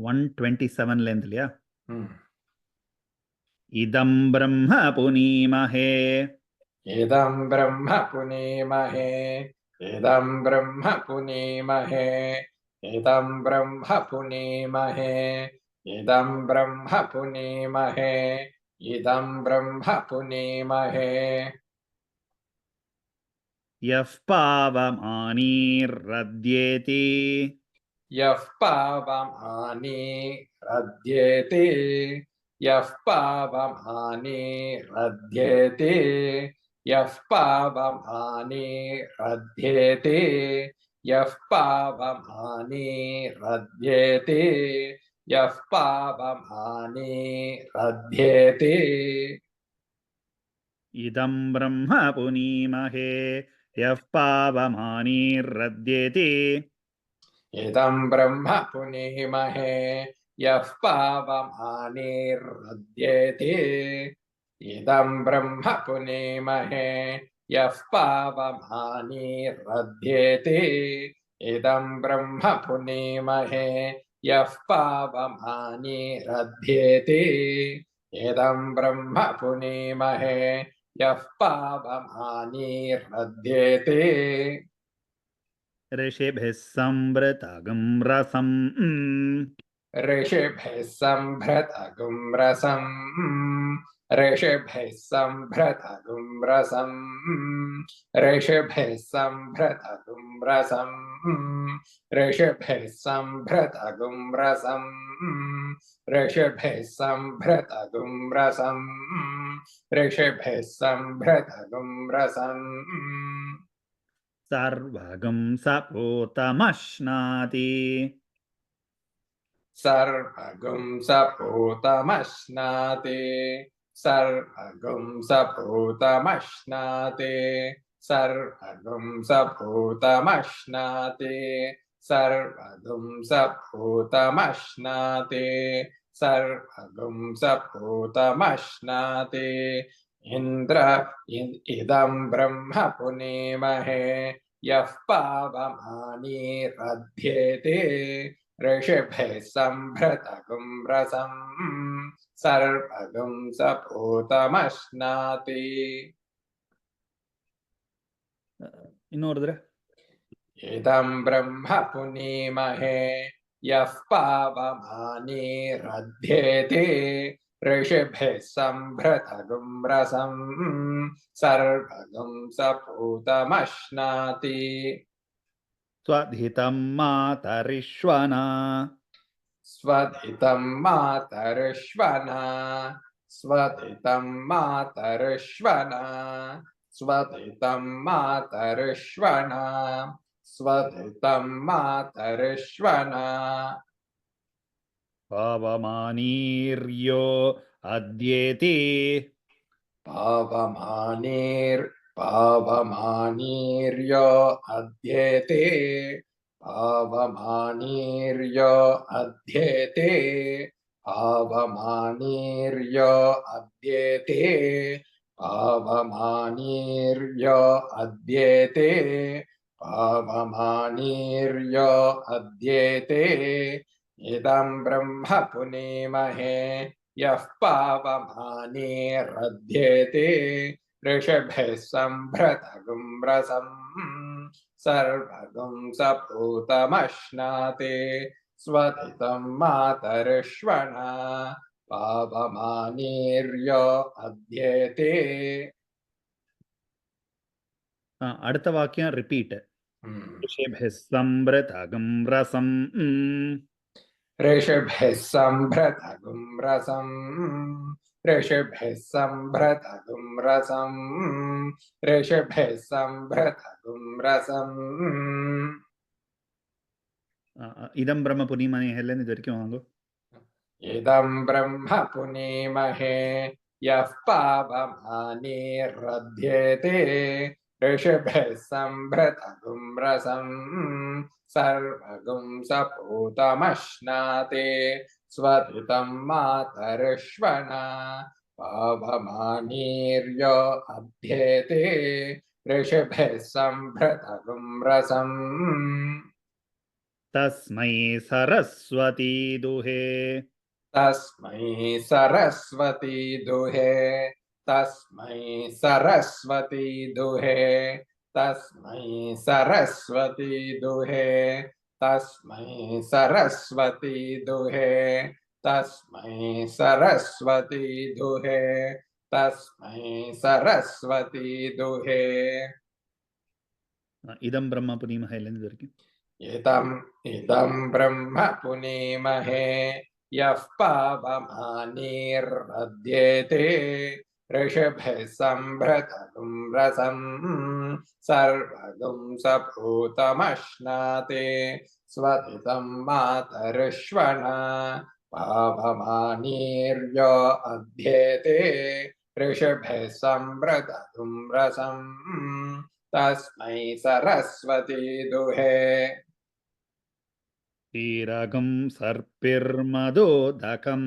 127 length लिया। हम्म। इदं ब्रह्म पुनीमहे इदं ब्रह्म पुनीमहे इदं ब्रह्म पुनीमहे इदं ब्रह्म पुनीमहे इदं ब्रह्म पुनीमहे इदं ब्रह्म पुनीमहे यः पावमानीर्रद्येति यः पावमानि रद्येते यः पावमानि रद्येते यः पावमानि रद्येते यः पावमानि रद्येते यः पावमानि रद्येते इदं ब्रह्म पुनीमहे यः पावमानीर्रद्येति इदं ब्रह्म पुनीमहे यः पावमानिर्रद्येते इदं ब्रह्म पुनीमहे यः पावमानिर्रद्येते इदं ब्रह्म पुनीमहे यः पावमानिर्रद्येते इदं ब्रह्म पुनीमहे यः पावमानिर्रद्येते ऋषिभिः संवृतगं रसम् ऋषिभिः सम्भृतगुं रसम् ऋषिभिः सम्भृतगुं रसम् ऋषिभिः सम्भृतगुं रसम् ऋषिभिः सम्भृतगुं रसम् ऋषिभिः सम्भृतगुं रसम् ऋषिभिः सम्भृतगुं रसम् सर्वगं सपूतमश्नाति सर्वगुं सपूतमश्नाति सर्वगुं सपूतमश्नाति सर्वगुं सपूतमश्नाति सर्वगुं सपूतमश्नाति सर्वगुं सपूतमश्नाति इदं ब्रह्म पुनीमहे यः पावमानिरद्येते ऋषिभिः सम्भृतगुं रसम् सर्वगुं सपूतमश्नाति ಇನ್ನೋಡಿದ್ರೆ इदं ब्रह्म पुनीमहे यः पावमानिरद्येते ऋषिभिः सम्भृतगुं रसम् सर्वगुं सपूतमश्नाति स्वधितं मातरिश्वना स्वधितं मातरिश्वना स्वधितं मातरिश्वना स्वधितं मातरिश्वना स्वधितं मातरिश्वना पावमानीर्यो अद्येति पावमानीर्यो अद्येते पावमानीर्यो अद्येते पावमानीर्यो अद्येते पावमानीर्यो अद्येते पावमानीर्यो अद्येते इदं ब्रह्म पुनीमहे यः पावमानिरद्येते ऋषिभिः सम्भृतगुं रसम् सर्वगुं सपूतमश्नाति स्वधितं मातरिश्वना पावमानीर्यो अद्येते அடுத்த வாக்கியம் ரிப்பீட் ऋषिभिः संवृतगं रसम् ऋषिभिः सम्भृतगुं रसम् ऋषिभिः सम्भृतगुं रसम् ऋषिभिः सम्भृतगुं रसम् इदं ब्रह्म पुनीमहे हेल्लेंदु ಇದು ವரைக்கும் வாங்கோ इदं ब्रह्म पुनीमहे यः पावमानिरद्येते ऋषिभिः सम्भृतगुं रसम् सर्वगुं सपूतमश्नाति स्वधितं मातरिश्वना पावमानीर्यो अद्येते ऋषिभिः सम्भृतगुं रसम् तस्मै सरस्वती दुहे तस्मै सरस्वती दुहे तस्मै सरस्वती दुहे तस्मै सरस्वती दुहे तस्मै सरस्वती दुहे तस्मै सरस्वती दुहे तस्मै सरस्वती दुहे इदं ब्रह्म पुनीमहे इल्लेंदु वरैकुम इदं ब्रह्म पुनीमहे यः पावमानीर्दध्येते ऋषिभिः सम्भृतगुं रसं सर्वगुं सभूतमश्नाते स्वतितं मातरिष्वणा पावमानीर्यो अध्येते ऋषिभिः सम्भृतगुं रसं तस्मै सरस्वती दुहे क्षीरगं सर्पिर्मदोदकम्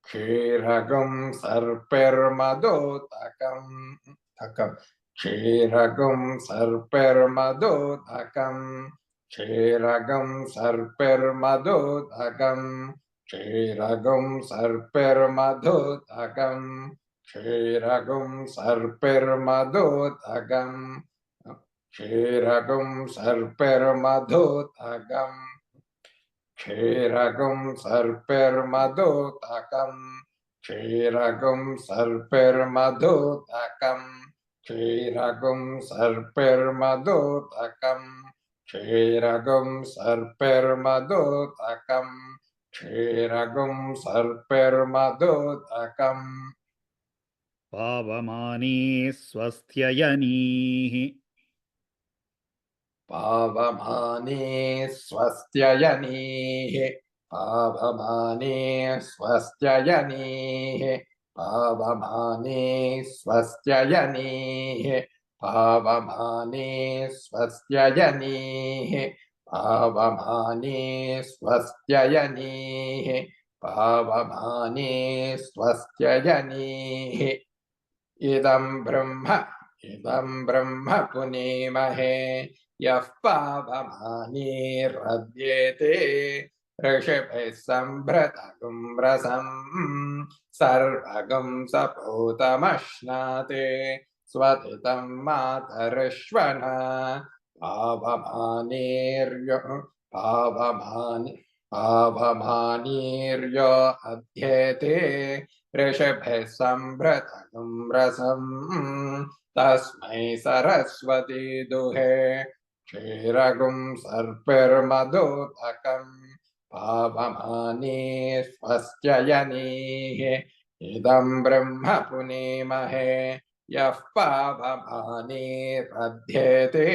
क्षीरगुं सर्पिर्मदोदकम् क्षीरगुं सर्पिर्मदोदकम् क्षीरगुं सर्पिर्मदोदकम् क्षीरगुं सर्पिर्मदोदकम् क्षीरगुं सर्पिर्मदोदकम् क्षीरगुं सर्पिर्मदोदकम् क्षीरगुं सर्पिर्मदोदकम् क्षीरगुं सर्पिर्मदोदकम् क्षीरगुं सर्पिर्मदोदकम् क्षीरगुं सर्पिर्मदोदकम् क्षीरगुं सर्पिर्मदोदकम् पावमानी स्वस्त्ययनीः पावमाने स्वस्त्ययनीः पावमाने स्वस्त्ययनीः पावमाने स्वस्त्ययनीः पावमाने स्वस्त्ययनीः पावमाने स्वस्त्ययनीः पावमाने स्वस्त्ययनीः इदं ब्रह्म पुनीमहे यः पावमानीर्दध्येते ऋषिभिः सम्भृतगुं रसं सर्वगुं सपूतमश्नाते स्वतितं मातरिष्वणा पावमानीर्यो अध्येते ऋषिभिः सम्भृतगुं रसं तस्मै सरस्वती दुहे क्षीरगुं सर्पिर्मदोदकम् पावमाने स्वस्त्ययनीः इदं ब्रह्म पुनीमहे यः पावमानीर्दध्येते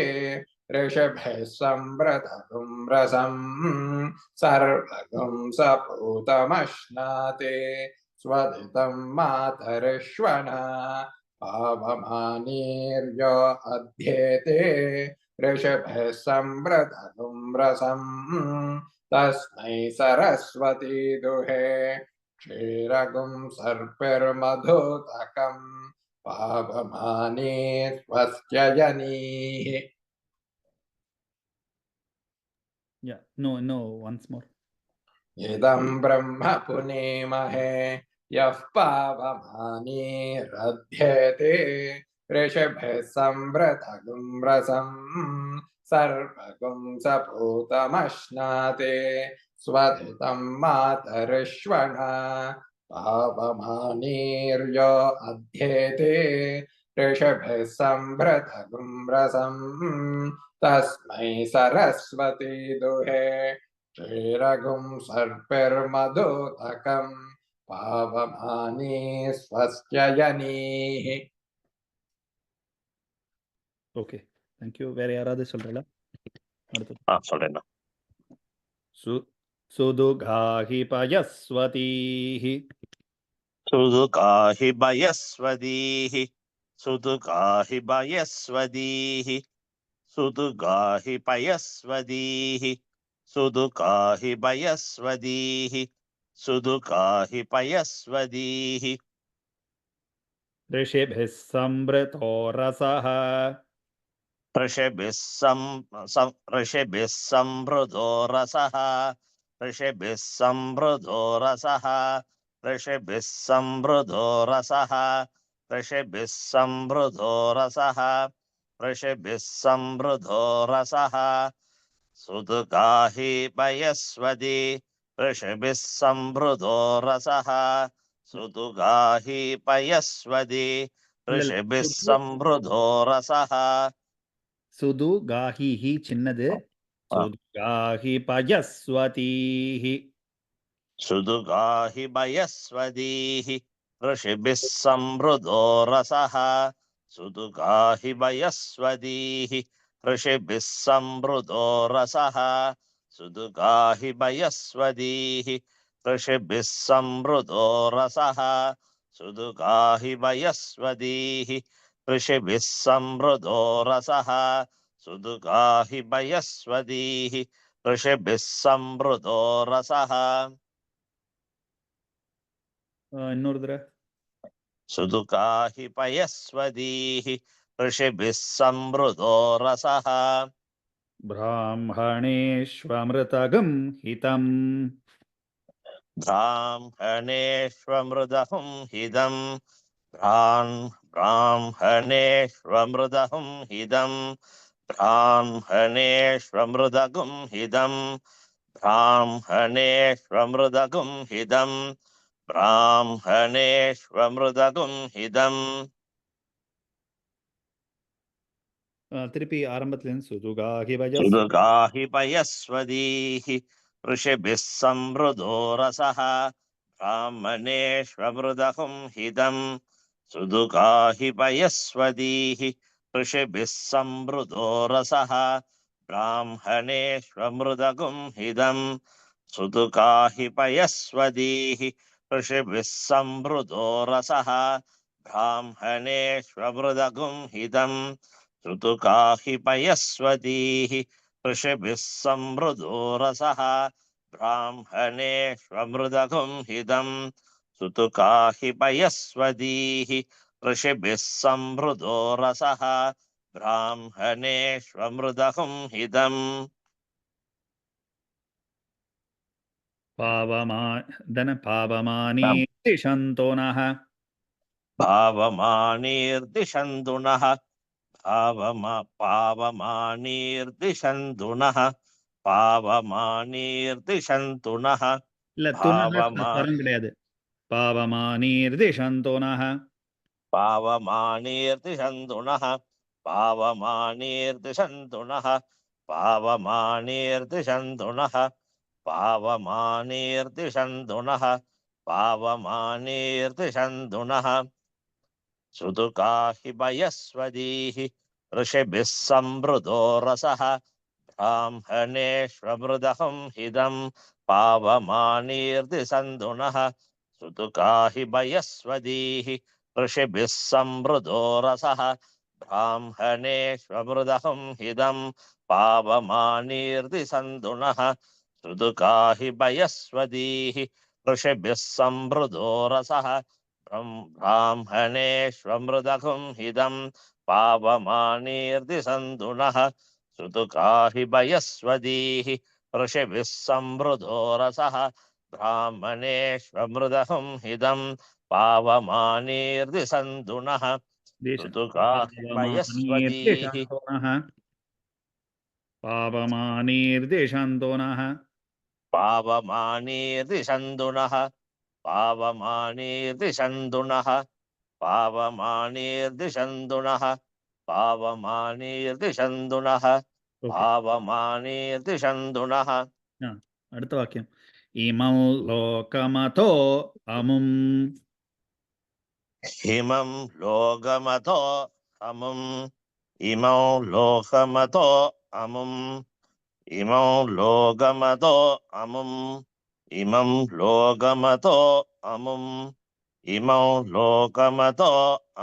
ऋषिभिः सम्भृतगुं रसं सर्वगुं सपूतमश्नाते स्वतितं मातरिष्वणा पावमानीर्यो अध्येते ऋषिभिः सम्भृतगुं रसं तस्मै सरस्वती दुहे क्षीरगुं सर्पिर्मदोदकम् पावमाने स्वस्त्ययनीः Yeah, no, once more. इदं ब्रह्म पुनीमहे यः पावमानीर्दध्येते ऋषिभिः सम्भृतगुं रसं सर्वगुं सपूतमश्नाते स्वतितं मातरिष्वणा पावमानीर्यो अध्येते ऋषिभिः सम्भृतगुं रसं तस्मै सरस्वती दुहे क्षीरगुं सर्पिर्मदोदकम् पावमाने स्वस्त्ययनीः Okay, thank you. வேற யாராவது சொல்றீங்களா? அடுத்து சொல்றேன். சுதுகாஹி பயஸ்வதீஹ சுதுகாஹி பயஸ்வதீஹ சுதுகாஹி பயஸ்வதீஹ சுதுகாஹி பயஸ்வதீஹ சுதுகாஹி பயஸ்வதீஹ சுதுகாஹி பயஸ்வதீஹ ऋषिभिः सम्भृतो रसः ऋषिभिः संवृतो रसः ऋषिभिः संवृतो रसः ऋषिभिः संवृतो रसः ऋषिभिः संवृतो रसः ऋषिभिः संवृतो रसः सुदुगाहि पयस्वति ऋषिभिः संवृतो रसः सुदुगाहि पयस्वति இல்ல ऋषिभिः संवृतो रसः சுது காஹிஹி சின்னது சுதுகாஹி பயஸ்வதீஹி सुदुगाहि भयस्वदीः ऋषिभिः संवृतो रसः सुदुगाहि भयस्वदीः ऋषिभिः संवृतो रसः सुदुगाहि भयस्वदीः ऋषिभिः संवृतो रसः सुदुगाहि भयस्वदीः ऋषिभिः संवृतो रसः सुदुगाहि भयस्वदीः ऋषिभिः संवृतो रसः இன்னொரு தடவை सुदुकाहि पयस्वदीः ऋषिभिः संवृतो रसः ब्राह्मणेष्वमृतगं हितम् ब्राह्मणेष्वमृदहुं हिदं ब्राह्मणेष्वमृदहुं हिदं ब्राह्मणेष्वमृदगुं हिदं ब्राह्मणेष्वमृदगुं हिदं ब्राह्मणेष्वमृदगुं हिदम् திருப்பி ஆரம்பத்துலேருந்து சுதுகாஹி பயஸ் सुदुगाहि पयस्वदीः ऋषिभिः संवृतो रसः ब्राह्मणेष्वमृदहुं हिदं सुदुगाहि पयस्वदीः ऋषिभिः संवृतो रसः ब्राह्मणेष्वमृदगुं हिदं सुदुगाहि पयस्वदीः ऋषिभिः संवृतो रसः ब्राह्मणेष्वमृदगुं हिदं सुतुकाहि पयस्वतीः ऋषिभिः संवृतो रसः ब्राह्मणेष्वमृदगुं हिदं सुतुकाहि पयस्वतीः ऋषिभिः संवृतो रसः ब्राह्मणेष्वमृदगुं हिदम् पावमानी दिशन्तो नः भावमानीर्दिशन्तु नः पावमानीर्दिशन्तु नः पावमानीर्दिशन्तु नः இல்ல துணஹ ஸ்வரம் கிடையாது பாவமானீர்திஷந்தோ நः पावमानीर्दिशन्तु नः पावमानीर्दिशन्तु नः पावमानीर्दिशन्तु नः पावमानीर्दिशन्तु नः पावमानीर्दिशन्तु नः सुदुकाहि पयस्वदीः ऋषिभिः संवृतो रसः ब्राह्मणेष्वमृदहुं हिदं पावमानीर्दिशन्तु नः सुदुकाहि पयस्वदीः ऋषिभिः संवृतो रसः ब्राह्मणेष्वमृदहुं हिदं पावमानीर्दिशन्तु नः सुदुकाहि पयस्वदीः ऋषिभिः संवृतो रसः ब्राह्मणेष्वमृदहुं हिदं पावमानीर्दिशन्तु नः सुतुकाहि पयस्वदीः ऋषिभिः संवृतो रसः ब्राह्मणेष्वमृदहुं हिदं पावमानीर्दिशन्तु नः सुतुकाहि पयस्वदीः पावमानीर्दिशन्तो नः पावमानीर्दिशन्तु नः पावमानीर्दिशन्तु नः पावमानीर्दिशन्तु नः पावमानीर्दिशन्तु नः पावमानीर्दिशन्तु नः அடுத்த வாக்கியம் இமௌ லோகமதோ அமும் हिमं लोकमतो अमुम् इमौ लोकमतो अमुम् इमौ लोकमतो अमुम् इमं लोकमतो अमुम् इमौ लोकमतो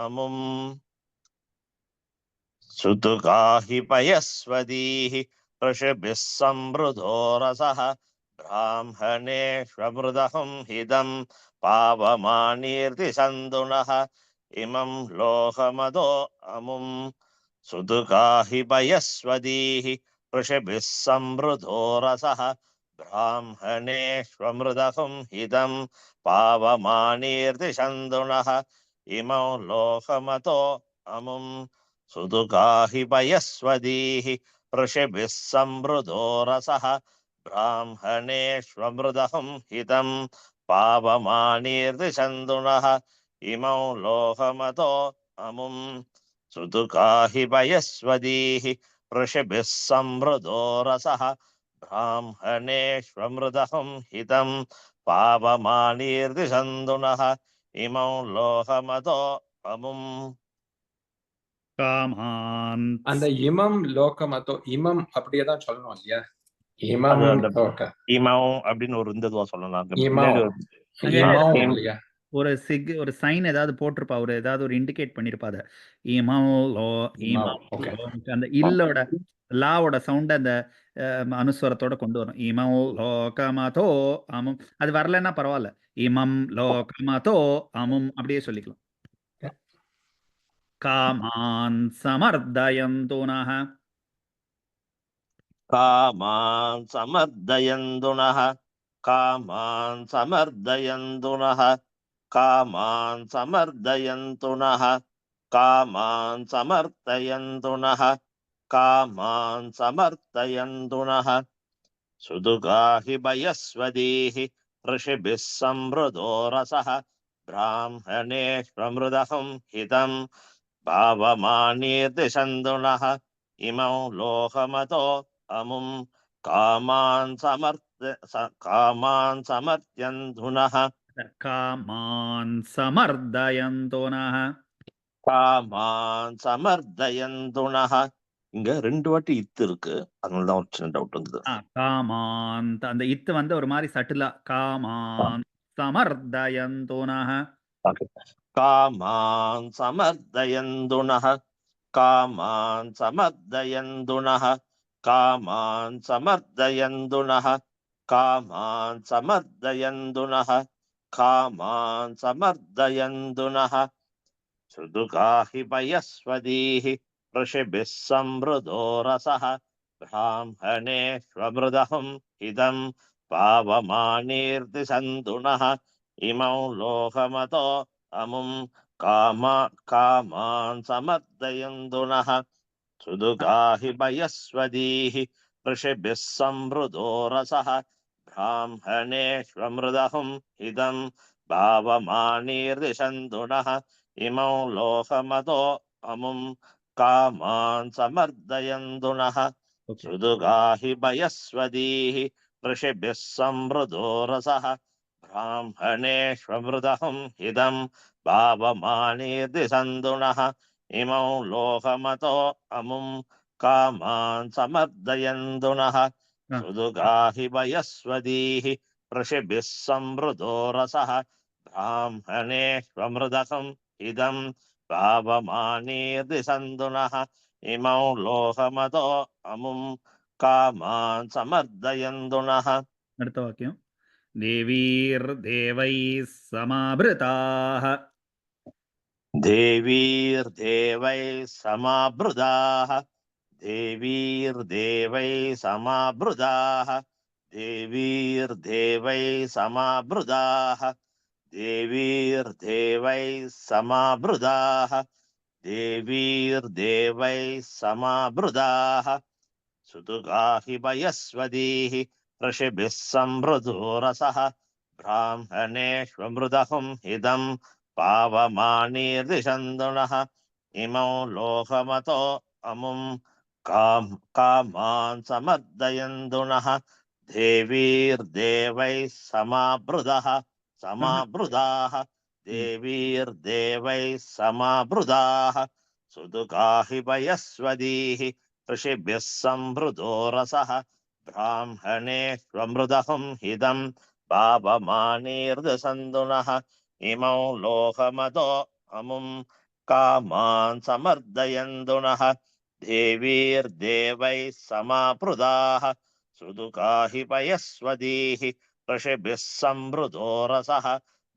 अमुम् सुतुकाहि पयस्वदीः ऋषिभिः संवृतो रसः ब्राह्मणेष्वमृदहुं हिदं पावमानीर्दिशन्तु नः इमं लोकमतो अमुम् सुदुःखाहि पयस्वदीः वृषभिः संवृधो रसः ब्राह्मणेष्वमृदहुं हितं पावमानीर्दिशन्दुनः इमौ लोकमतो अमुं सुदुःखाहि पयस्वदीः वृषभिः संवृधो रसः ब्राह्मणेष्वमृदहुं हितं पावमानीर्दिशन्दुनः इमौ लोकमतो अमुं सुदुःखाहि पयस्वदीः वृषभिः संवृधो रसः ब्राह्मणेष्वमृदहुं हितं पावमानीर्दिशन्दुनः इमौ लोकमतो अमुं कामान् அந்த இமம் லோகமதோ இமம் அப்படியே தான் சொல்லணும் இல்லையா? இமம் அது அந்த லோக இமௌ அப்படின்னு ஒரு இந்த இதுவா சொல்லலாம். அங்க இமௌ பின்னாடி அங்க இமௌ இம் இல்லையா? ஒரு சைன் ஏதாவது போட்டிருப்பா, ஒரு ஏதாவது ஒரு இண்டிகேட் பண்ணிருப்பா அத. இமௌ லோ இமௌ இமௌ ஓகே. லோ அந்த இல்லோட லாவோட சவுண்ட் அந்த அனுஸ்வரத்தோட கொண்டு வரும். இமௌ லோகமதோ அமும். அது வரலன்னா பரவாயில்ல. இமம் லோகமதோ அமும் அப்படியே சொல்லிக்கலாம். காமான் சமர்தயந்துனஹ कामान् समर्दयन्तुनः कामान् समर्दयन्तुनः कामान् समर्दयन्तुनः कामान् समर्दयन्तुनः कामान् समर्दयन्तुनः सुदुःखाहि पयस्वदीः ऋषिभिः संवृधो रसः ब्राह्मणेष्वमृदहुं हितं पावमानीर्दिशन्दुनः इमौ लोकमतो अमुं कामान् समर्त्यन्तुनः காமான் சமர்தயந்துனஹ காமான் சமர்தயந்துனः. இங்க 2 வாட்டி இத்து இருக்கு, அதனாலதான் ஒரு சின்ன டவுட் வந்தது. காமான் அந்த இத்து வந்து ஒரு மாதிரி சட்டிலா காமான் சமர்தயந்துனஹ காமான் சமர்தயந்துனः காமான் சமர்தயந்துனः காமான் சமர்தயந்துனः காமான் சமர்தயந்துனः காமான் சமர்தயந்துனः सुदुःखाहि पयस्वदीः ऋषिभिः संवृधो रसः ब्राह्मणेष्वमृदहुं हितं पावमानीर्दिशन्दुनः इमौ लोकमतो अमुं कामान् समर्दयन्तुनः सुदुःखाहि पयस्वदीः ऋषिभिः संवृधो रसः ब्राह्मणेष्वमृदहुं हितं पावमानीर्दिशन्दुनः इमौ लोकमतो अमुं कामान् समर्दयन्तुनः सुदुःखाहि पयस्वदीः ऋषिभिः संवृधो रसः ब्राह्मणेष्वमृदहुं हितं पावमानीर्दिशन्दुनः इमौ लोकमतो अमुं कामान् समर्दयन्तुनः सुदुःखाहि पयस्वदीः ऋषिभिः संवृधो रसः ब्राह्मणेष्वमृदहुं इदं पावमानीर्दिशन्दुनः इमौ लोकमतो अमुं कामान् समर्दयन्तुनः. அடுத்த வாக்கியம் தேவீர்தேவைः சமாபிருதாः देवीर्देवैः समावृताः देवीर्देवैः समावृताः देवीर्देवैः समावृताः देवीर्देवैः समावृताः देवीर्देवैः समावृताः सुदुःखाहि पयस्वदीः ऋषिभिः संवृधो रसः ब्राह्मणेष्वमृदहुं हितं पावमानीर्दिशन्दुनः इमौ लोकमतो अमुं कामान् समर्दयन्तुनः देवीर्देवैः समावृताः देवीर्देवैः समावृताः सुदुःखाहि पयस्वदीः ऋषिभ्यः संवृधो रसः ब्राह्मणेष्वमृदहुं हितं पावमानीर्दिशन्दुनः इमौ लोकमतो अमुं कामान् समर्दयन्तुनः देवीर्देवैः समावृताः सुदुःखाहि पयस्वदीः ऋषिभिः संवृधो रसः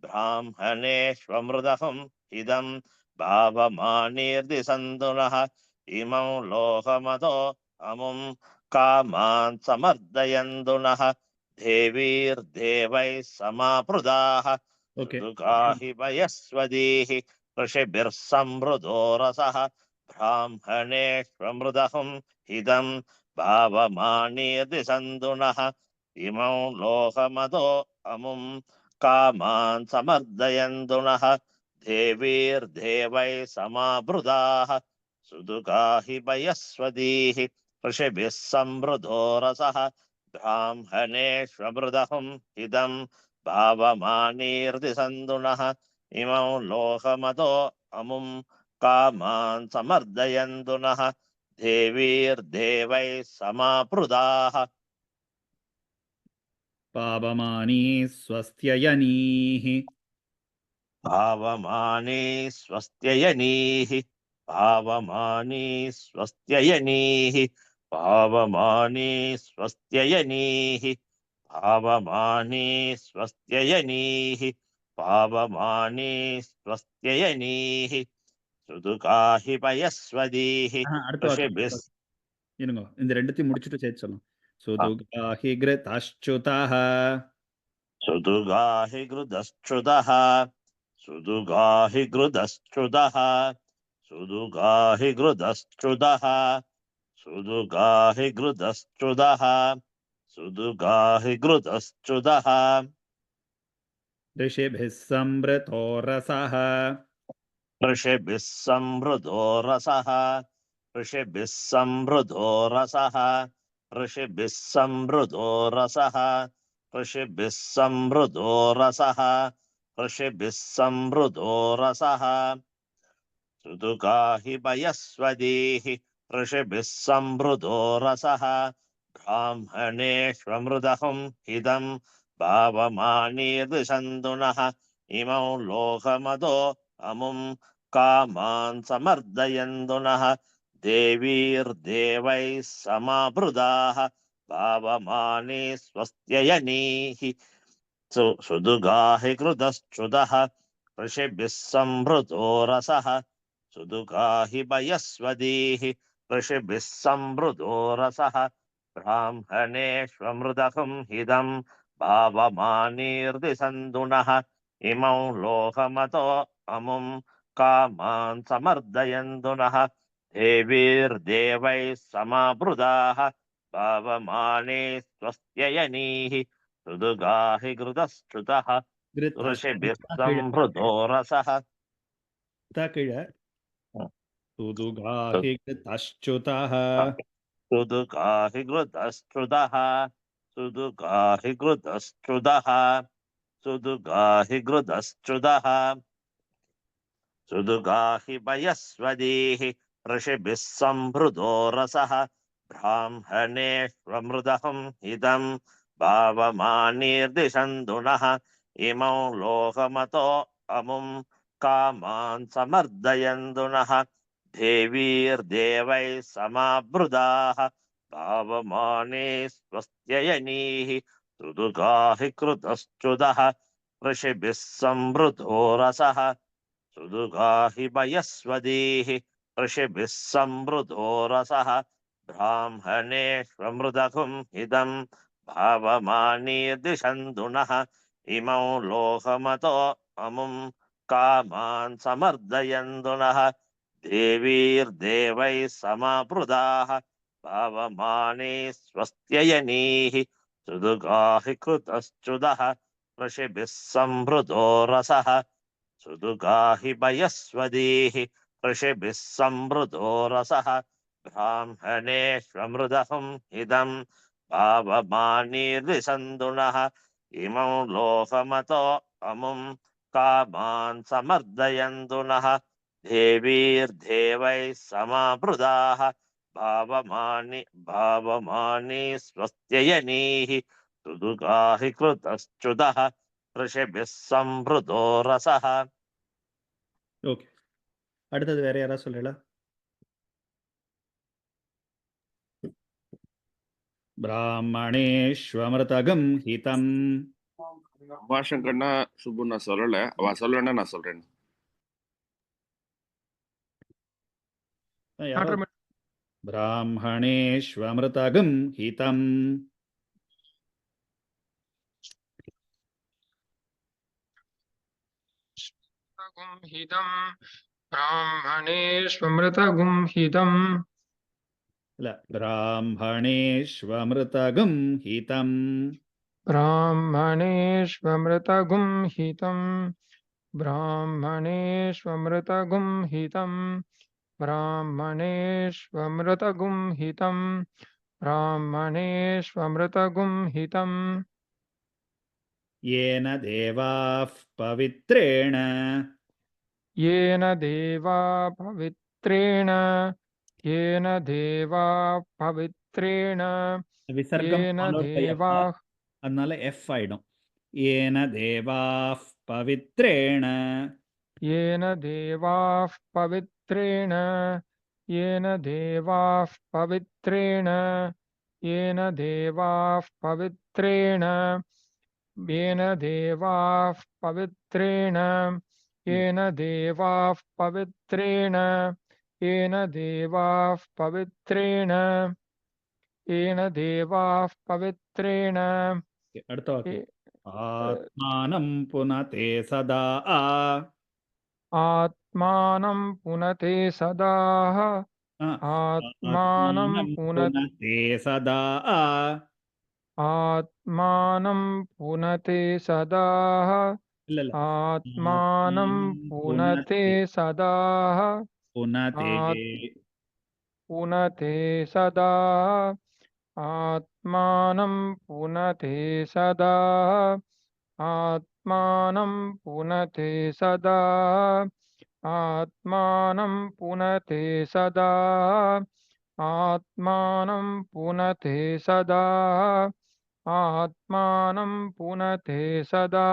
ब्राह्मणेष्वमृदहुं हितं पावमानीर्दिशन्दुनः इमं लोकमतो अमुं कामान् समर्दयन्तुनः देवीर्देवैः समापृदाः ஓகே सुदुःखाहि वयस्वदीः ऋषिभिर्समृदो रसः ब्राह्मणेष्वमृदहं हिदं भावमानीयति सन्तुनः इमं लोकमतो अमुं कामान् समर्दयन्तुनः देवीर्देवैः समावृताः सुदुःखाहि वयस्वदीः ऋषिभिः समृद्धो रसः ब्राह्मणेष्वमृदहं हिदं भावमानीर्ति सन्तुनः इमं लोकमतो अमुं कामान् समर्दयन्तुनः देवीर्देवैः समापृताः पावमानी स्वस्त्ययनीः भावमानी स्वस्त्ययनीः भावमानी स्वस्त्ययनीः भावमानी स्वस्त्ययनीः भावमानी स्वस्त्ययनीः भावमानी स्वस्त्ययनीः सुदुःखाहि पयस्वदीः அடுத்த வாக்கியம் ऋषिभिः இருங்க இந்த ரெண்டுத்தையும் முடிச்சுட்டு சேர்த்து சொல்லலாம் சுதுகாஹி கிருதஷ்சுதः सुदुःखाहि घृतश्च्युतः सुदुःखाहि घृतश्च्युतः सुदुःखाहि घृतश्च्युतः सुदुःखाहि घृतश्च्युतः सुदुःखाहि घृतश्च्युतः ऋषिभिः संवृतो रसः ऋषिभिः संवृतो रसः ऋषिभिः संवृतो रसः ऋषिभिः संवृतो रसः ऋषिभिः संवृतो रसः ऋषिभिः संवृतो रसः सुदुःखाहि वयस्वदीः ऋषिभिः संवृतो रसः ब्राह्मणेष्वमृदहं हिदं भावमानीर्ति सन्तुनः इमं लोकमतो अमुं कामान् समर्दयन्तुनः देवीर्देवैः समावृताः भावमानी स्वस्त्ययनीः सुदुःखाहि कृतश्च्युतः ऋषिभिः संवृतो रसः सुदुःखाहि वयस्वदीः ऋषिभिः संवृतो रसः ब्राह्मणेष्वमृदहं हिदं भावमानीर्ति सन्तुनः इमं लोकमतो अमुं कामान् समर्दयन्तुनः देवीर्देवैः समावृताः भावमानी स्वस्त्ययनीः सुदुःखाहि घृतश्च्युतः ऋषिभिः संवृतो रसः கீழ சுதுகாஹி கிருதஷ்சுதः सुदुःखाहि घृतश्च्युतः सुदुःखाहि घृतश्च्युतः सुदुःखाहि घृतश्च्युतः सुदुःखाहि वयस्वदीः ऋषिभिः संवृतो रसः ब्राह्मणेष्वमृदहं हिदं भावमानीर्ति सन्तुनः इमं लोकमतो अमुं कामान् समर्दयन्तुनः देवीर्देवैः समावृताः भावमानी स्वस्त्ययनीः सुदुःखाहि कृतश्च्युतः ऋषिभिः संवृतो रसः सुदुःखाहि वयस्वदीः ऋषिभिः संवृतो रसः ब्राह्मणेष्वमृदहं हिदं भावमानीर्ति सन्तुनः इमं लोकमतो अमुं कामान् समर्दयन्तुनः देवीर्देवैः समावृताः भावमानी स्वस्त्ययनीः सुदुःखाहि कृतश्च्युतः ऋषिभिः संवृतो रसः सुदुःखाहि वयस्वदीः ऋषिभिः संवृतो रसः ब्राह्मणेष्वमृदहं हिदं भावमानीर्ति सन्तुनः इमं लोकमतो अमुं कामान् समर्दयन्तुनः देवीर्देवैः समावृताः भावमानी स्वस्त्ययनीः सुदुःखाहि कृतश्च्युतः ऋषिभिः संवृतो रसः ஓகே அடுத்தது வேற யாராவது சொல்லல பிராமணேஷ்வமிருதகம் ஹிதம் பாஷங்கண்ணா சுப்பு நான் சொல்லல அவ சொல்லணும்னா நான் சொல்றேன் யாராவது ब्राह्मणेष्वमृतगं हितम् हितम् ब्राह्मणेष्वमृतगुंहितम् இல்ல ब्राह्मणेष्वमृतगं हितम् ब्राह्मणेष्वमृतगुंहितम् ब्राह्मणेष्वमृतगुंहितम् ब्राह्मणेष्वमृतगुंहितम् ब्राह्मणेष्वमृतगुंहितम् येन देवाः पवित्रेण येन देवा पवित्रेण येन देवा पवित्रेण விசர்க்கம் येन followed by F. देवा அதனால F ஆயிடும் ஏன தேவாः பவித்ரேண येन देवाः पवित्रेण येन देवाः पवित्रेण येन देवाः पवित्रेण येन देवाः पवित्रेण येन देवाः पवित्रेण येन देवाः पवित्रेण येन देवाः पवित्रेण அடுத்த வாக்கியம் ये- ஆத்மானம் புனதே சதா आत्मानं पुनते सदा आत्मानं புனதே சதா आत्मानं पुनते सदा இல்ல இல்ல आत्मानं पुनते सदा புனதே पुनते सदा आत्मानं पुनते सदा आत्मानं पुनते सदा आत्मानं पुनते सदा आत्मानं पुनते सदा आत्मानं पुनते सदा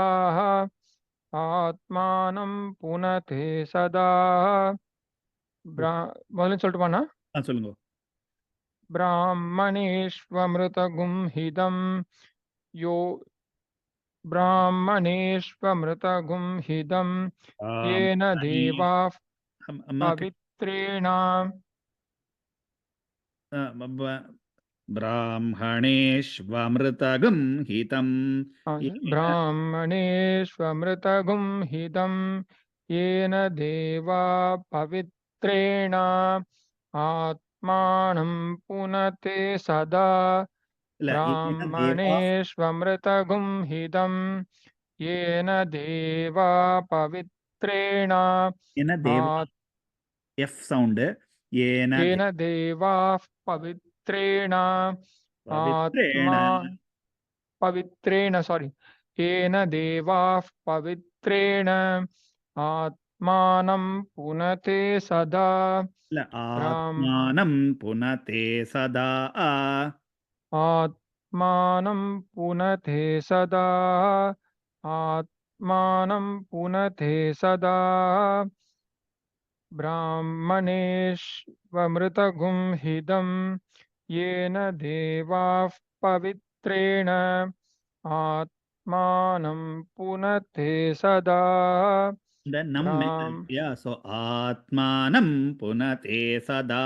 आत्मानं पुनते सदा முதல்ல சொல்லிட்டு போனா சொல்லுங்க ब्राह्मणेष्वमृतगुंहितं यो ब्राह्मणेष्वमृतगुंहितं येन देवाः पवित्रेण ब्राह्मणेष्वमृतगं हितं ब्राह्मणेष्वमृतगुंहितं येन देवा पवित्रेण आत्मानं पुनते सदा ब्राह्मणेष्वमृतगुंहितं येन देवा पवित्रेण F sound येन देवाः पवित्रेण आत्मा पवित्रेण सॉरी येन देवाः पवित्रेण आत्मानं पुनते सदा आत्मानं पुनते सदा आत्मानं पुनते सदा आत्मानं पुनते सदा ब्राह्मणेष्वमृतगुंहितं येन देवाः पवित्रेण आत्मानं पुनते सदा so आत्मानं पुनते सदा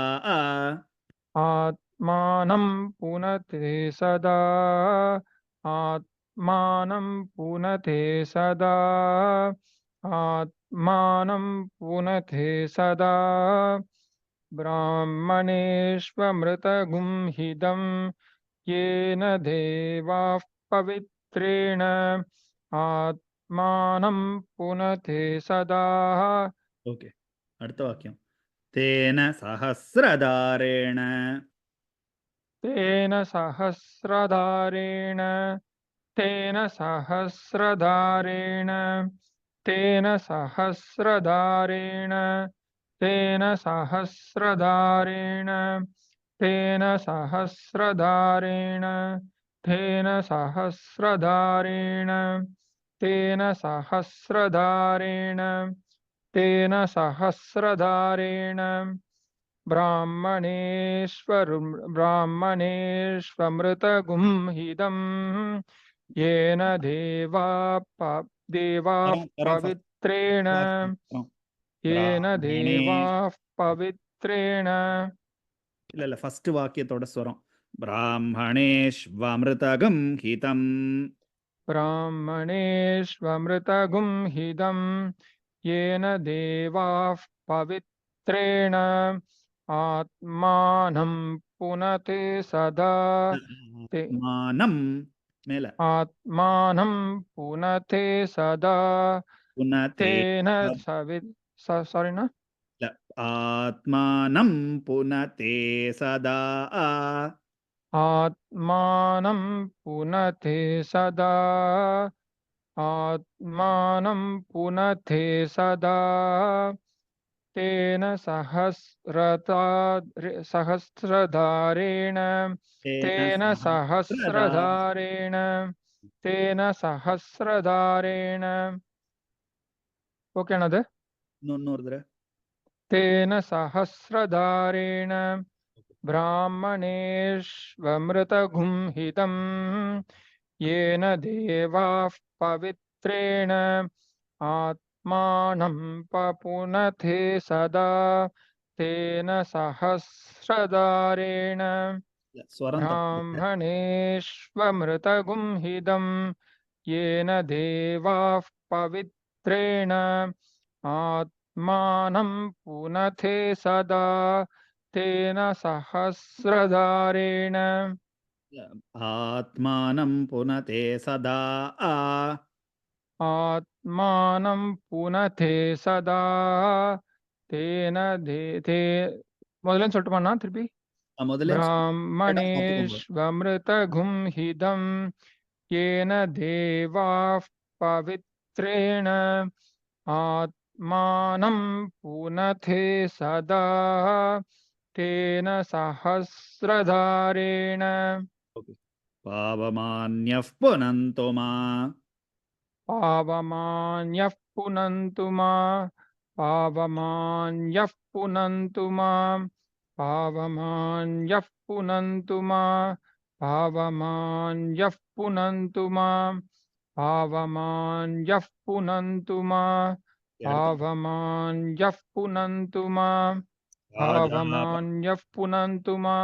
आत्मानं पुनते सदा आत्मानं पुनते सदा आत्मानं पुनते सदा ब्राह्मणेष्वमृतगुंहितं येन देवाः पवित्रेण आत्मानं पुनते सदा ओके அடுத்த வாக்கியம் तेन सहस्रधारेण तेन सहस्रधारेण तेन सहस्रधारेण तेन सहस्रधारेण तेन सहस्रधारेण तेन सहस्रधारेण तेन सहस्रधारेण तेन सहस्रधारेण तेन सहस्रधारेण ब्राह्मणेष्वमृतगुंहितं येन देवा पवित्रेण येन देवाः पवित्रेण இல்ல ஃபர்ஸ்ட் வாக்கியத்தோட ஸ்வரம். பிராமணேஷ்வமிருதகம் ஹிதம். ब्राह्मणेष्वमृतगुं हिदं येन देवाः पवित्रेण आत्मानं पुनते सदा ते மானம் மேல आत्मानं पुनते सदा புனதே तेन sorry ना இல்ல, ஆத்மானம் புனதே சதா. आत्मानं पुनते सदा आत्मानं पुनते सदा तेन सहस्रधारेण तेन सहस्रधारेण ओके अनदर இன்னொரு தடவை. तेन सहस्रधारेण ब्राह्मणेष्वमृतगुं हितं येन देवाः पवित्रेण आत्मानं पपुनते सदा तेन सहस्रधारेण இல்ல, ஸ்வரம் தப்பு. ब्राह्मणेष्वमृतगुं हितं येन देवाः पवित्रेण आत्मानं पुनते सदा तेन सहस्रधारेण ஆத்மானம் புனதே சதா. आत्मानं पुनते सदा तेन ते முதல்ல சொல்லட்டுமா திருப்பி முதல்ல ब्राह्मणेष्वमृतगुं हिदं येन देवाः पवित्रेण आत्मानं पुनते सदा तेन सहस्रधारेण பாவமான்யः புனந்து மா. पावमान्यः पुनन्तु मा पावमान्यः पुनन्तु मा पावमान्यः पुनन्तु मा पावमान्यः पुनन्तु मा पावमान्यः पुनन्तु मा पावमान्यः पुनन्तु मा पावमान्यः पुनन्तु मा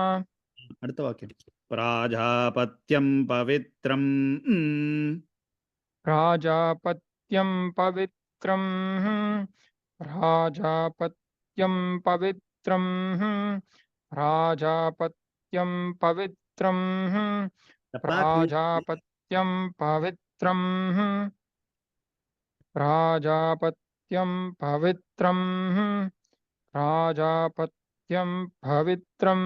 அடுத்த வாக்கியம். பிராஜாபத்யம் பவித்ரம். प्राजापत्यं पवित्रं प्राजापत्यं पवित्रं प्राजापत्यं पवित्रं प्राजापत्यं पवित्रं प्राजापत्यं पवित्रं प्राजापत्यं पवित्रं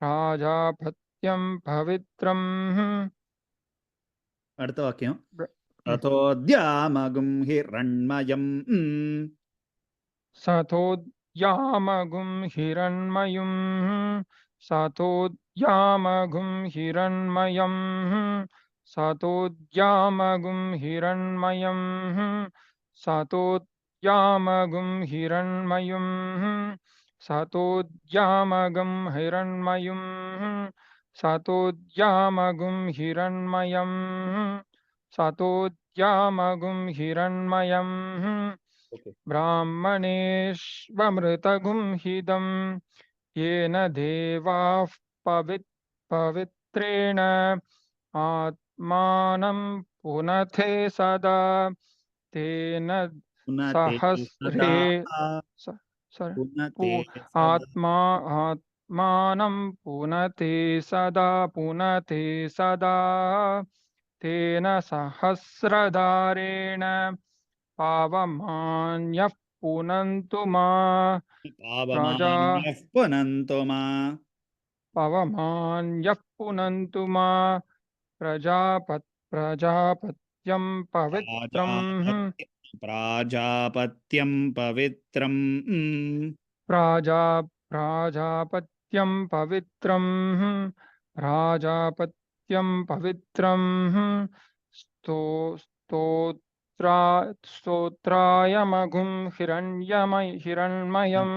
प्राजापत्यं पवित्रं அடுத்த வாக்கியம். ததோத்யாமகும் ஹிரண்மயம். सतोद्यामगुं हिरण्मयं सतोद्यामगुं हिरण्मयं सतोद्यामगुं हिरण्मयं सतोद्यामगुं हिरण्मयं सतोद्यामगं हिरण्मयं सतोद्यामगुं हिरण्मयं सतोद्यामगुं हिरण्मयं ब्राह्मणेष्वमृतगुं हिदं येन देवाः पवित्रेण आत्मानं पुनते सदा तेन सहस्रे आत्मानं पुनते सदा तेन सहस्रधारेण पावमान्यः पुनन्तु मा பாவமான்யः புனந்து மா. पवमान्यः पुनन्तु मा प्रजापत्यं पवित्रं प्राजापत्यं पवित्रं. प्राजापत्यं पवित्रं प्राजापत्यं पवित्रं स्तोत्रायमगुं हिरण्मयं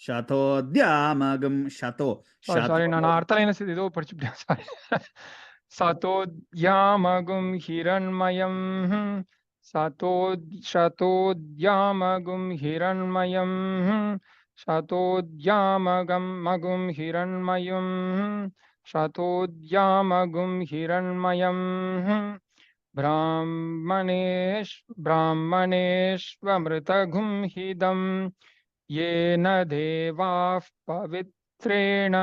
शतोद्यामगं शतो. சாரி நான் அர்த்தம் என்ன செய்து ஏதோ படிச்சுட்டேன் சாரி சதோத்யாமகும் ஹிரண்மயம் சதோத்யாமகும் ஹிரண்மயம் शतोद्यामगं मगुं हिरण्मयं शतोद्यामगुं हिरण्मयं ब्राह्मणेष्वमृतगुं हिदं येन देवाः पवित्रेण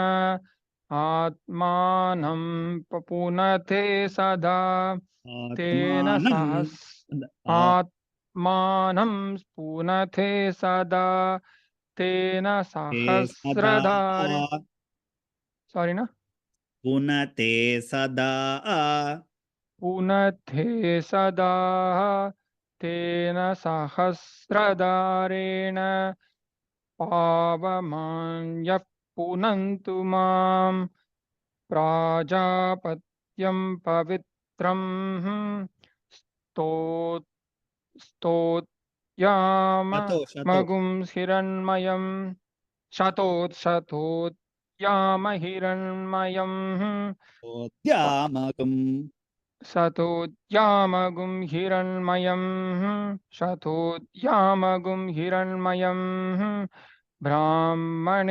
आत्मानं पुनते सदा तेन आत्मानं पुनते सदा तेन सहस्रधारे सॉरी ना पुनते सदा पुनते सदा तेन सहस्रधारेण पावमान्यः पुनन्तु मां प्राजापत्यं पवित्रं स्तोत्यामगुं हिरण्मयं शतोद्यामहिरण्मयं शतोद्यामगुं हिरण्मयं शतोद्यामगुं हिरण्मयं ब्राह्मणेष्वमृतगुं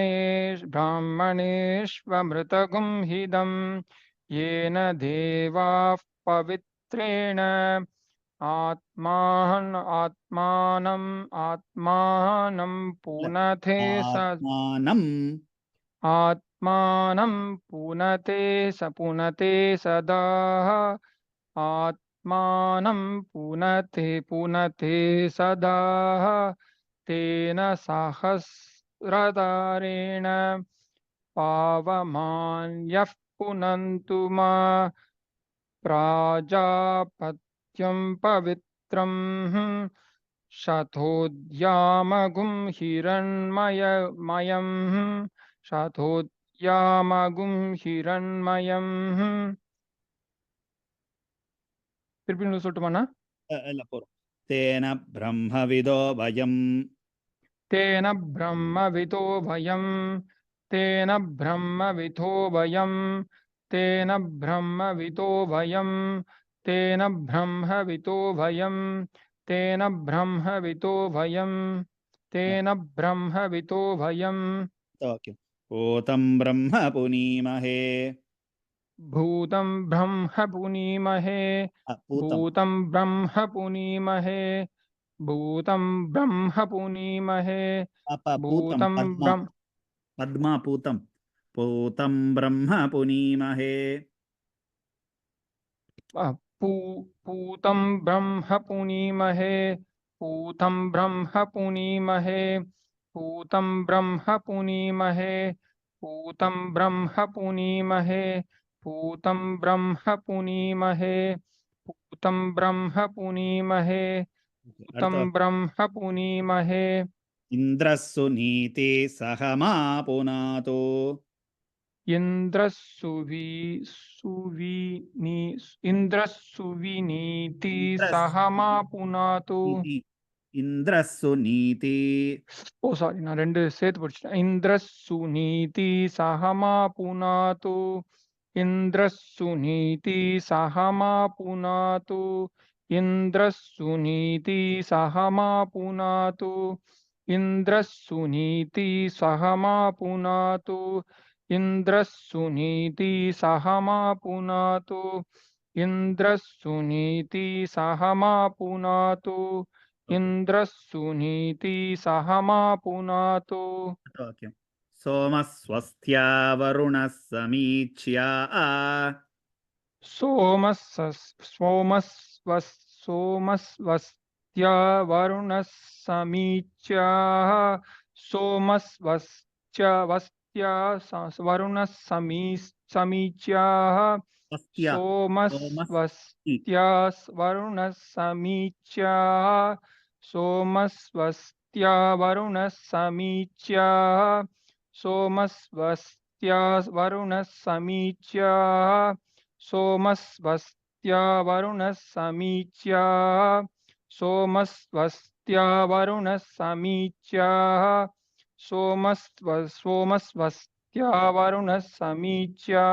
हिदं येन देवाः पवित्रेण आत्मानं पुनते आत्मानं पुनते सदा आत्मानं पुनते सदा तेन सहस्रधारेण पावमान्यः पुनन्तु मा प्राजापत्यं पवित्रं शतोद्यामगुं हिरण्मयं शतोद्यामगुं हिरण्मयं திருப்பி சொல்லட்டுமாண்ணா तेन ब्रह्मविदो वयं तेन ब्रह्मविदो भयं तेन ब्रह्मविदो भयं तेन ब्रह्मविदो भयं तेन ब्रह्मविदो भयं तेन ब्रह्मविदो भयं तेन ब्रह्मविदो भयं भूतं ब्रह्म पुनीमहे भूतं ब्रह्म पुनीमहे भूतं ब्रह्म पुनीमहे भूतं ब्रह्म पुनीमहे भूतं ब्रह्म पद्मा पूतं ब्रह्म पुनीमहे पूतं ब्रह्म पुनीमहे पूतं ब्रह्म पुनीमहे पूतं ब्रह्म पुनीमहे पूतं ब्रह्म पुनीमहे पूतं ब्रह्म पुनीमहे पूतं ब्रह्म पुनीमहे पूतं ब्रह्म पुनीमहे इन्द्रस्सु नीति सहमा पुनातो इन्द्रस्सुविनीति सहमा पुनातो इन्द्रस्सु नीति ओ सॉरी நான் ரெண்டு சேர்த்து படிச்சிட்டேன் இந்திரசுநீதி சஹமா புனாது இந்திரசுநீதி சஹமா புனாது இந்திரசுநீதி சஹமா புனாது இந்திரசுநீதி சஹமா புனாது இந்திரசுநீதி சஹமா புனாது இந்திரசுநீதி சஹமா புனாது इन्द्रसुनीति सहमा पुनातो सोमस्वस्त्या वरुणः समीच्या सोमस्वस्त्या वरुणः समीच्या सोमस्वस्त्या वरुणः समीच्या सोमस्वस्त्या वरुणः समीच्या सोमस्वस्त्या वरुणः समीच्या सोमस्वस्त्या वरुणः समीच्या सोमस्वस्त्या वरुणः समीच्या सोमस्वस्त्या वरुणः समीच्या सोमस्वस्त्या वरुणः समीच्या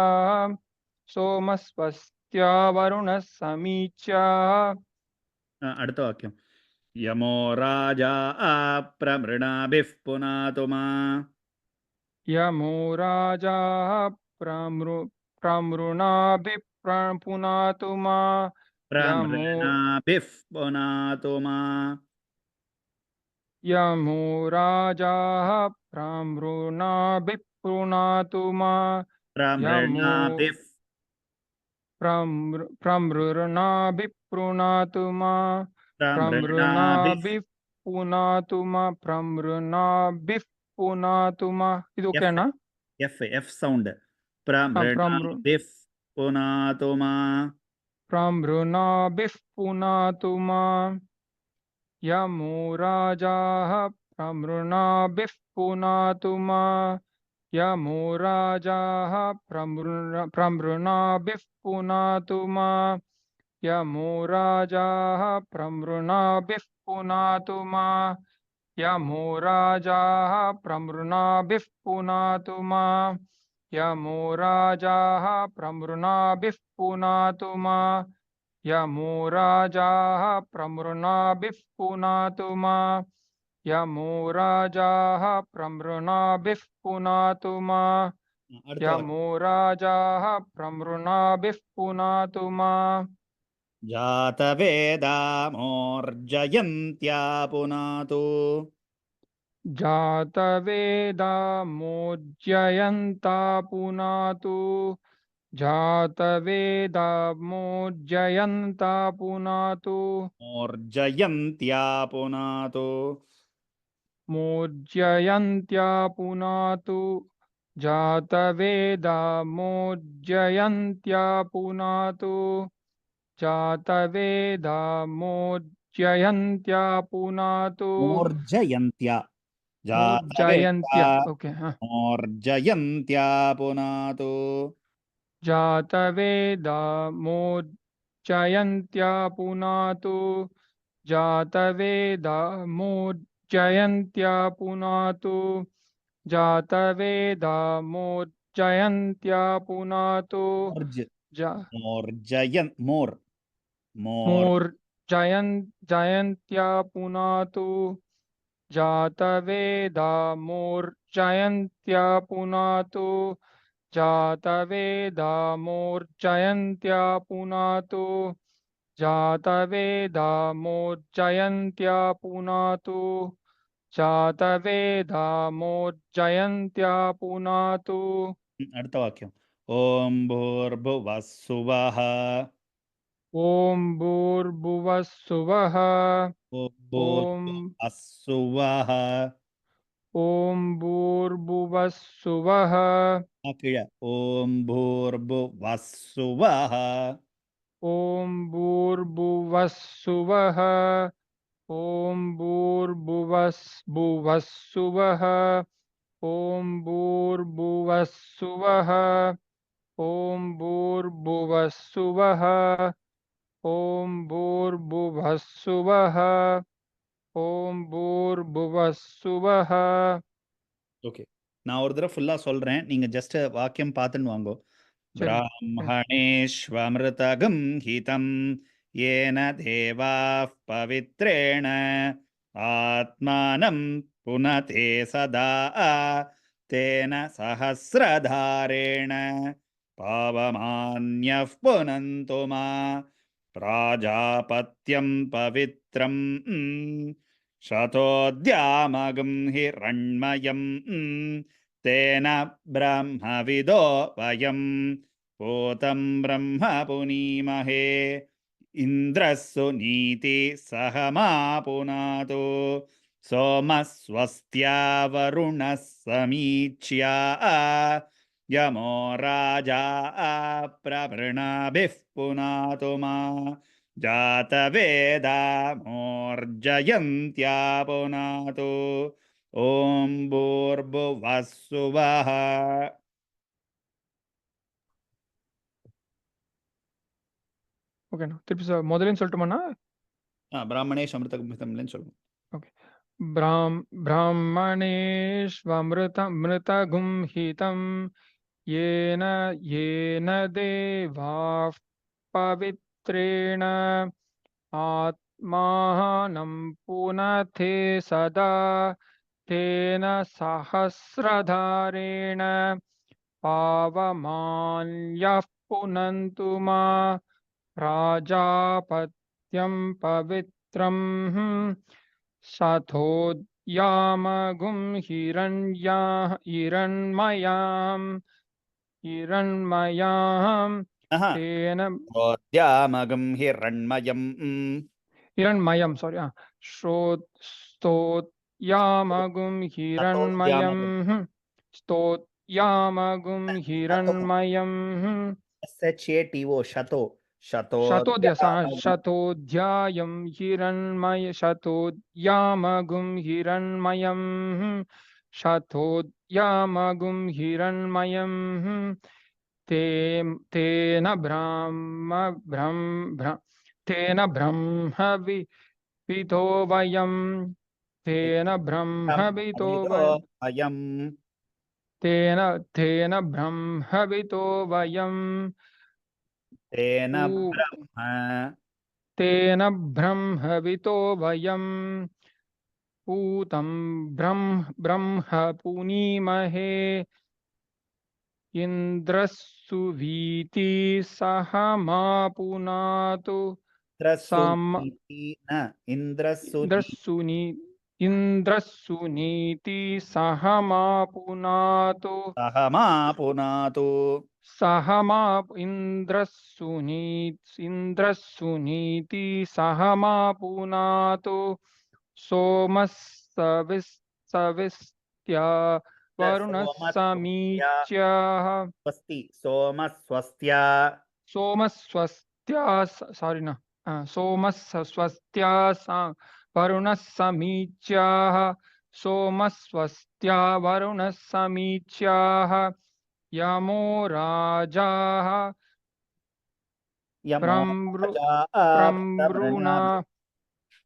सोमस्वस्त्या वरुणः समीच्या அடுத்த வாக்கியம் यमो राजा प्रमृणाभिः पुनातु मा यमो राजा पुनातु मा यमो प्रमृणाभिः पुनातु मा यमो राजा पुनातु मा यमो प्रमृणाभिः पुनातु मा प्रमृणाभिः पुनातु मा ఇది F ఓకేనా F sound प्रमृणाभिः पुनातु मा पुनातु मा यमो राजा पुनातु मा यमो राजा पुनातु मा यमो राजा पुनातु मा यमो राजा पुनातु मा यमो राजा पुनातु मा यमो राजा पुनातु मा यमो राजा पुनातु मा यमो राजा पुनातु मा जातवेदामोर्जयन्त्या पुनातु जातवेदामोज्जयन्ता पुनातु जातवेदामोज्जयन्ता पुनातु मोर्जयन्त्या पुनातु मोज्जयन्त्या पुनातु जातवेदामोज्जयन्त्या पुनातु जातवेदामोज्जयन्त्या पुनातु मोर्जयन्त्या मोज्जयन्त्या ओके मोर्जयन्त्या पुनातु जातवेदामोज्जयन्त्या पुनातु जातवेदामोज्जयन्त्या पुनातु जातवेदामोज्जयन्त्या पुनातु मोर्जयन्त्या पुनातु जातवेदामोर्जयन्त्या पुनातु जातवेदामोर्जयन्त्या पुनातु जातवेदामोर्जयन्त्या पुनातु जातवेदामोर्जयन्त्या पुनातु அடுத்த வாக்கியம் ஓம் பூர்புவः சுவः ॐ भूर्भुवः सुवः பூர்புவः சுவः ॐ भूर्भुवः सुवः கீழே ஓம் பூர்புவः சுவः ॐ भूर्भुवः सुवः ॐ भूर्भुवः सुवः ॐ भूर्भुवः सुवः ॐ भूर्भुवः सुवः ॐ भूर्भुवः सुवः ॐ भूर्भुवः सुवः ஓகே நான் ஒரு தடவை ஃபுல்லா சொல்றேன் நீங்க ஜஸ்ட் வாக்கியம் பார்த்துன்னு வாங்கோ ब्राह्मणेष्वमृतगं हितं येन देवाः पवित्रेण आत्मानं पुनते सदा तेन सहस्रधारेण पावमान्यः पुनन्तु मा प्राजापत्यं पवित्रं शतोद्यामगं हिरण्मयं तेन ब्रह्मविदो वयं पूतं ब्रह्म पुनीमहे इन्द्रः सुनीति सह मा पुनातु सोमः स्वस्त्या वरुणः समीच्या यमो राजा प्रवृणाभिः पुनातु मा जातवेदामोर्जयन्त्या पुनातु ॐ भूर्भुवः सुवः ஓகேண்ணா திருப்பி முதலேன்னு சொல்லட்டுமாண்ணா ब्राह्मणेश अमृतगं சொல்லணும் ஓகே ब्राह्मणेष्वमृतगुं हितं येन देवाः पवित्रेण माहानं पुनथे सदा तेन सहस्रधारेण पावमान्यः पुनन्तु मा प्राजापत्यं पवित्रं शतोद्यामगुं हिरण्मयां तेन स्तोद्यामगं हिरण्मयम् हिरण्मयं sorry स्तोत्यामगुं हिरण्मयं स्तोत्यामगुं हिरण्मयं SHATO शतो शतोऽध्यायं शतोद्यामगुं हिरण्मयं शतोद्यामगुं हिरण्मयं तेन ब्रह्मवितो वयं तेन ब्रह्मवितो अयम् तेन ब्रह्मवितो वयं तेन ब्रह्मवितो वयं पूतं ब्रह्म पुनीमहे इन्द्रस्सुवीति सह मा पुनातु इन्द्रस्सुनीति सह मा पुनातु इन्द्रस्सुनीति सह मा पुनातु सोमस्सविस्त्या वरुणः समीच्याः सोमस्वस्त्या वरुणः समीच्याः सोमस्वस्त्या वरुणः समीच्याः यमो राजाः प्रमृणा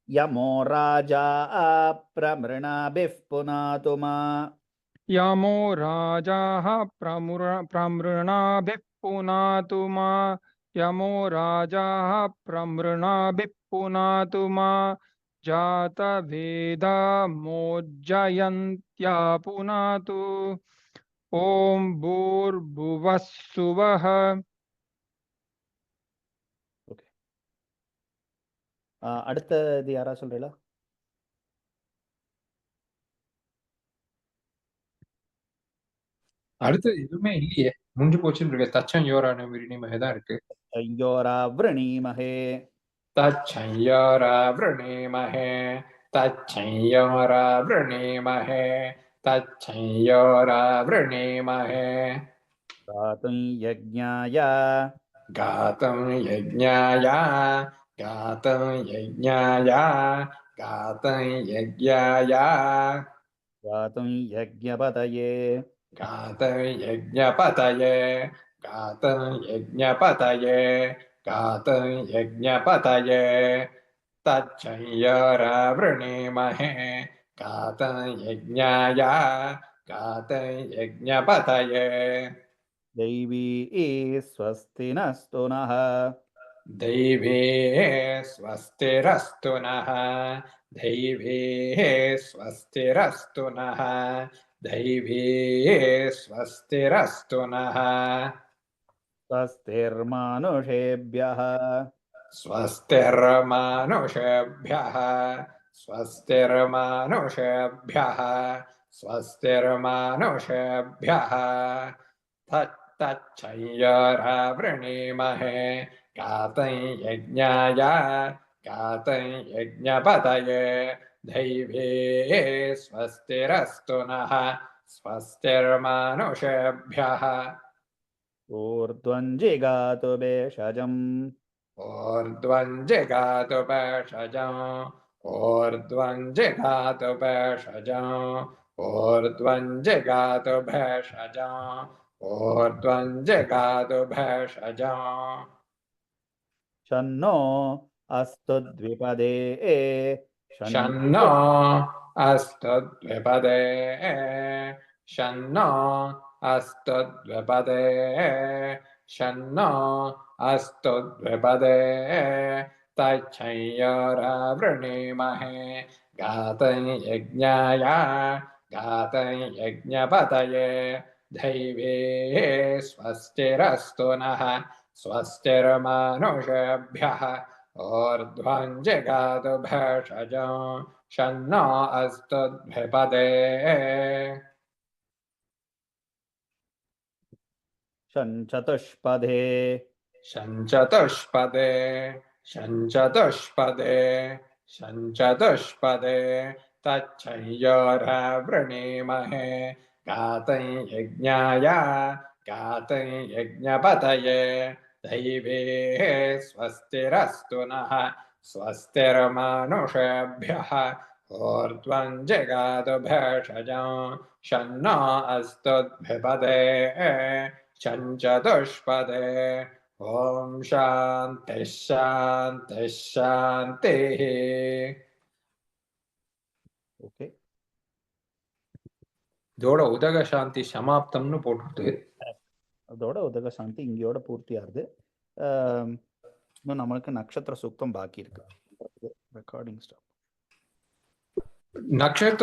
यमो राजा प्रमृणाभिः पुनातु मा यमो राजाः प्रमृणाभिः पुनातु मा यमो राजाः प्रमृणाभिः पुनातु मा जातवेदा मोज्जयन्त्या पुनातु ॐ भूर्भुवः सुवः அடுத்தது யாரா சொல்றீங்களா? அடுத்து எதுவுமே இல்லையே, முடிஞ்சு போச்சுன்னு இருக்கு. தச்சயோரான விரிணிமகே தான் இருக்கு. யோரா விரணீமஹே தச்சயோரா விரணீமஹே தச்சயோரா விரணீமஹே தச்சயோரா விரணீமஹே காதும் யஜ்ஞாய गातं यज्ञाय गातं यज्ञाय गातं यज्ञाय गातुं यज्ञपतये गातं यज्ञपतये गातं यज्ञपतये गातं यज्ञपतये तच्छंयरा वृणीमहे गातं यज्ञाय गातं यज्ञपतये दैवी स्वस्ति नस्तु नः दैवे स्वस्तिरस्तु नः दैवे स्वस्तिरस्तु नः दैवे स्वस्तिरस्तु नः स्वस्तिर्मानुषेभ्यः स्वस्तिर्मानुषेभ्यः स्वस्तिर्मानुषेभ्यः स्वस्तिर्मानुषेभ्यः तच्छंयरा वृणीमहे गातं यज्ञाय गातं यज्ञपतये दैवे स्वस्तिरस्तु नः स्वस्तिर्मानुषेभ्यः ऊर्ध्वं जिगातु भेषजम् ऊर्ध्वं जिगातु भेषजम् ऊर्ध्वं जिगातु भेषजम् ऊर्ध्वं जिगातु भेषजम् ऊर्ध्वं जिगातु भेषजम् शन्नो अस्तु द्विपदे शन्नो अस्तु द्विपदे शन्नो अस्तु द्विपदे शन्नो अस्तु द्विपदे तच्छंयोरावृणीमहे गातं यज्ञाय गातं यज्ञपतये दैवे स्वस्तिरस्तु नः स्वस्तिर्मानुषेभ्यः ऊर्ध्वं जगातु भेषजं शन्नो अस्तु द्विपदे चतुष्पदे शञ्चतुष्पदे शञ्चतुष्पदे शञ्चतुष्पदे तच्छंयोरावृणीमहे गातं यज्ञाय गातं यज्ञपतये दैवे स्वस्तिरस्तु नः स्वस्तिर्मानुषेभ्यः ऊर्ध्वं जगातु भेषजं शन्नो अस्तु द्विपदे शञ्चतुष्पदे ॐ शान्तिः शान्तिः शान्तिः ஓகே. இதோட உதக சாந்தி சமாப்தம்னு போட்டுட்டு அதோட உதக சாந்தி இங்கேயோட பூர்த்தி ஆகுது. இன்னும் நம்மளுக்கு நட்சத்திர சூக்தம் பாக்கி இருக்கு. Recording stop. நட்சத்திர